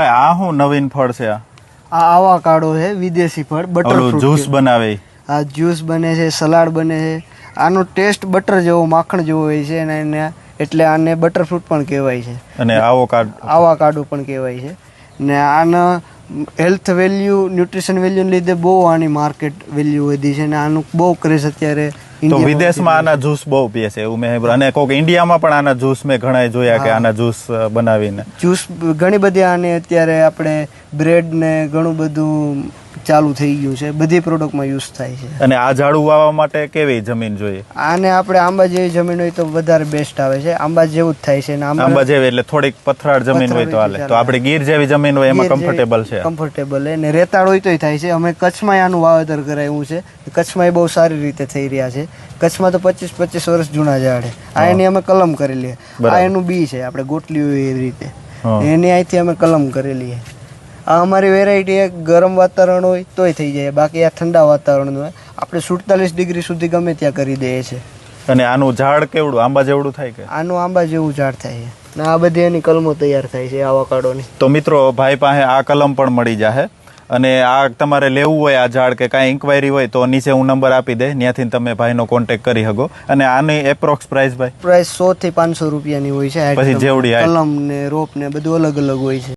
આ શું નવીન ફળ છે? આ આવાકાડો છે, વિદેશી ફળ, બટર ફ્રૂટ. જ્યુસ બનાવે? આ જ્યુસ બને છે, સલાડ બને છે. આનો ટેસ્ટ બટર જેવો, માખણ જેવો હોય છે અને એને એટલે આને બટર ફ્રૂટ પણ કહેવાય છે અને આવાકાડો પણ કહેવાય છે. ને આના હેલ્થ વેલ્યુ, ન્યુટ્રિશન વેલ્યુ લીધે બહુ આની માર્કેટ વેલ્યુ વધી છે અને આનું બહુ ક્રેઝ અત્યારે. તો વિદેશમાં આના જ્યુસ બહુ પીએ છે એવું મેં, અને કોઈક ઇન્ડિયામાં પણ આના જ્યુસ મેં ઘણા જોયા કે આના જ્યુસ બનાવીને જ્યુસ ઘણી બધી આને અત્યારે આપણે બ્રેડ ને ઘણું બધું ચાલુ થઈ ગયું છે, બધી પ્રોડક્ટમાં યુઝ થાય છે. અને આ ઝાડુ વાવવા માટે કેવી જમીન જોઈએ? આને આપણે આંબા જેવી જમીન હોય તો વધારે બેસ્ટ આવે છે. આંબા જેવું જ થાય છે. આંબા જેવી એટલે થોડીક પથરાળ જમીન હોય તો હાલે. તો આપણે ગીર જેવી જમીન હોય એમાં કમ્ફર્ટેબલ છે? કમ્ફર્ટેબલ છે. ને રેતાળ હોય તોય થાય છે. અમે કચ્છમાં આનું વાવેતર કરાવ્યું છે. કચ્છમાં એ બહુ સારી રીતે થઈ રહ્યા છે. કચ્છમાં તો 25 વર્ષ જૂના ઝાડ છે. આ એની અમે કલમ કરેલી છે. આ એનું બી છે, આપણે ગોટલી હોય એવી રીતે એની અહીંથી અમે કલમ કરેલી છે. આ અમારી વેરાયટી ગરમ વાતાવરણ હોય તોય થઈ જાય, બાકી આ ઠંડા વાતાવરણ હોય આપણે 47 ડિગ્રી સુધી ગમે ત્યાં કરી દઈએ છીએ. અને આનું ઝાડ કેવડું, આંબા જેવડું થાય કે? આનું આંબા જેવું ઝાડ થાય છે. આ બધી એની કલમો તૈયાર થાય છે આવાકાડોની. તો મિત્રો, ભાઈ પાસે આ કલમ પણ મળી જશે. અને આ તમારે લેવું હોય આ ઝાડ કે કાંઈ ઇન્ક્વાયરી હોય તો નીચે હું નંબર આપી દે, ત્યાંથી તમે ભાઈનો કોન્ટેક્ટ કરી શકો. અને આની એપ્રોક્સ પ્રાઇસ ભાઈ? પ્રાઇસ 100 થી 500 રૂપિયાની હોય છે. પછી જેવડી કલમ ને રોપ ને બધું અલગ અલગ હોય છે.